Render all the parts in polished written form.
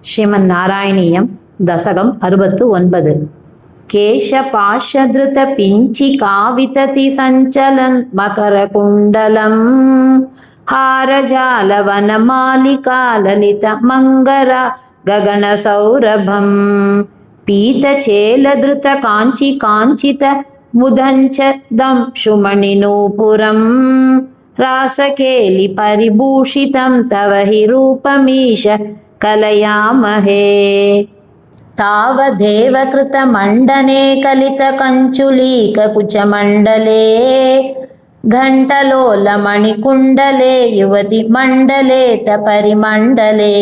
శ్రీమన్నారాయణీయం దశకం 69 కేశపాశధృత పించికావితతి సంచలన్ మకరకుండలం హారజాలవనమాలికాలలిత మంగర గగన సౌరభం పీతచేలధృత కాంచి కాంచిత ముదంచదం శుమణినూపురం రాసకేలి పరిభూషితం తవ హి రూపమీశ కలయామహే తావదేవ కృతమండనే కలిత కంచులీక కుచమండలే ఘంటలోలమణికుండలే యువతి మండలే తపరిమండలే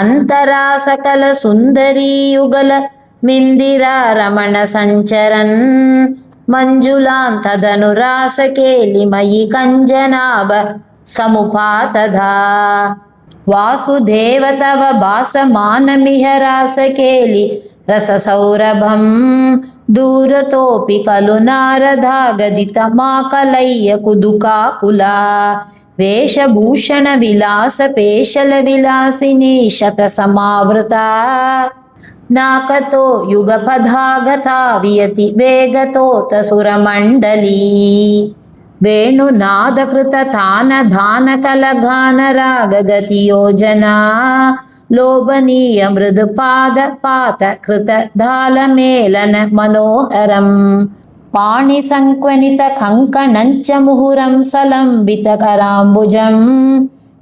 అంతరా సకల సుందరీయుగల మిందిరా రమణ సంచరన్ మంజులాం తదను రాసకేలిమయి కంజనాభ సముపాతధా వాసుదేవ తవ భాసమానమిహ రాసకేలి రససౌరభం దూరతోపి కలు నారదాగదిత మాకలయ్య కుదుకాకులా వేషభూషణ విలాస పేషల విలాసిని శత సమావృత నాకతో యుగపదాగత వియతి వేగతోత సురమండలీ వేణునాదకృత తాన ధాన కలగాన రాగగతి యోజనా లోభనీయ మృదుపాద పాత కృత ధాలమేళన మనోహరం పాణి సంక్వనిత కంకణంచ ముహురం సలంబిత కరాంబుజం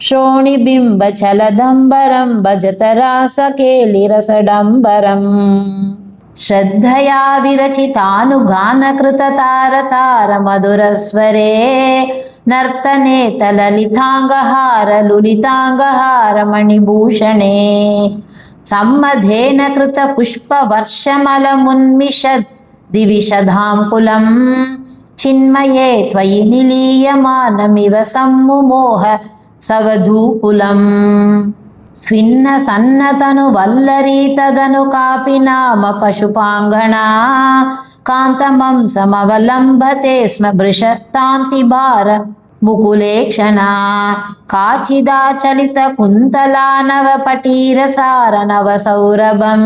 శ్రోణిబింబ చలదంబరం భజత రాసకేలిరసడంబరం శ్రద్ధయా విరచితానుగానకృత తారతార మధురస్వరే నర్తనే తలలితాంగహార లులితాంగహార మణిభూషణే సమ్మధేన కృత పుష్పవర్షమలమున్మిషద్ దివిషధాంకులం చిన్మయే త్వయి నిలీయమానమివ సమ్ముమోహ సవధూకులం స్విన్న సన్నతను వల్లరీ తదను కాపి నామ పశుపాంగణా కాంతమం సమవలంబతే స్మ భృషత్తాంతి భార ముకులేక్షణా కాచిదాచలిత కుంతలా నవ పటీరసార నవ సౌరభం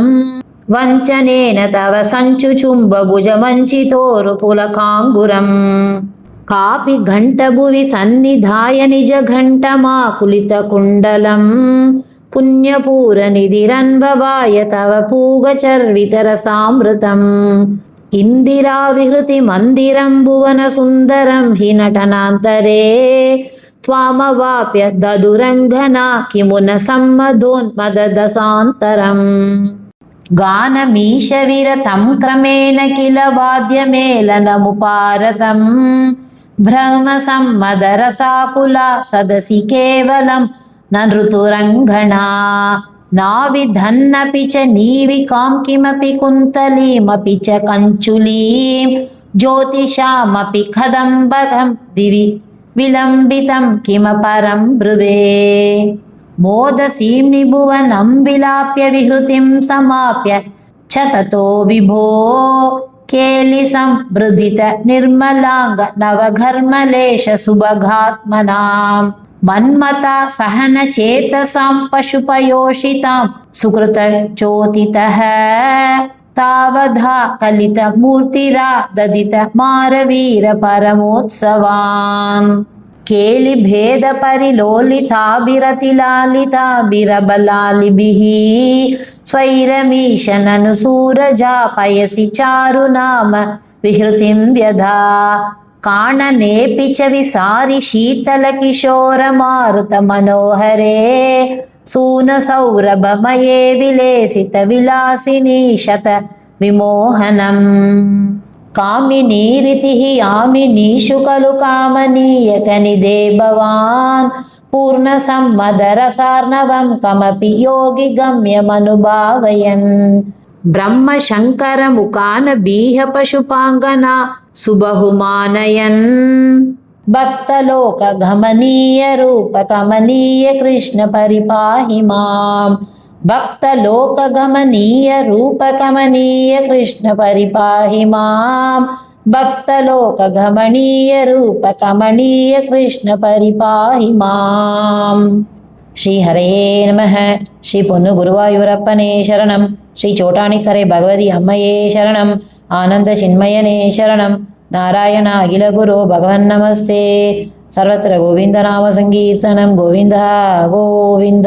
వంచనేన తవ సంచుచుంబ భుజ వంచితోరు పులకాంగురం కాపి ఘంటభువి సన్నిధాయ నిజ ఘంటమాకులిత కుండలం పుణ్యపూరనిధిరన్వవాయ తవ పూగచర్వితరసామృతం ఇందిరా విహృతి మందిరం భువన సుందరం హి నటనాంతరే త్వామవాప్య దదురంఘనా కిమున సమ్మదోన్మదదసాంతరం గానమీశ విరతం క్రమేణ కిల వాద్యమేళనముపారతం భ్రమ సమ్మదరసాకులా సదసి కేవలం నృతురంగణా నావిధన్నపి చ నీవికాం కిమపి కుంతలీమపి చ కంచులీం జ్యోతిషామపి కదంబకం దివి విలంబితం కిమపరం బ్రువే మోదసీం నిభువనం విలాప్య విహృతిం సమాప్య చ తతో విభో కేలి సంబృధిత నిర్మలాంగ నవఘర్మలేశ సుభగాత్మనాం మన్మతా సహన చేతసాం పశుపయోషితాం సుకృత చోతితః తావధా కలిత మూర్తిరా దదిత మారవీర పరమోత్సవాన్ కేలి భేద పరిలోలితాభిరతిలాలితాభిరబలాలిభిః స్వైరమీశనను సూరజాపయసి చారునామ విహృతిం వ్యధా కాణనేపి చ విసారి శీతల కిశోర మారుత మనోహరే సూన సౌరభమయే విలేసిత విలాసిని శత విమోహనం కామినీరితి యామినీషు కలు కామనీయకనిదే భవాన్ పూర్ణ సమ్మదరసార్ణవం కమపి యోగి గమ్యమనుభావయన్ బ్రహ్మ శంకర ముఖాన బీహ పశుపాంగనా సుబహుమానయన్ భక్తలోక గమనీయ రూప కమనీయ కృష్ణ పరిపాహి మాం భక్తలోక గమనీయ రూప కమనీయ కృష్ణ పరిపాహి మాం భక్తలోక గమనీయ రూప కమనీయ కృష్ణ పరిపాహి మాం శ్రీ హరయే నమః. శ్రీ పొన్ను గురువాయూరప్పనే శరణం. శ్రీ చోటానికరే భగవతి అమ్మయే శరణం. ఆనంద చిన్మయనే శరణం. నారాయణ అఖిల గురు భగవన్నమస్తే. సర్వత్ర గోవిందనామ సంకీర్తనం. గోవింద గోవింద.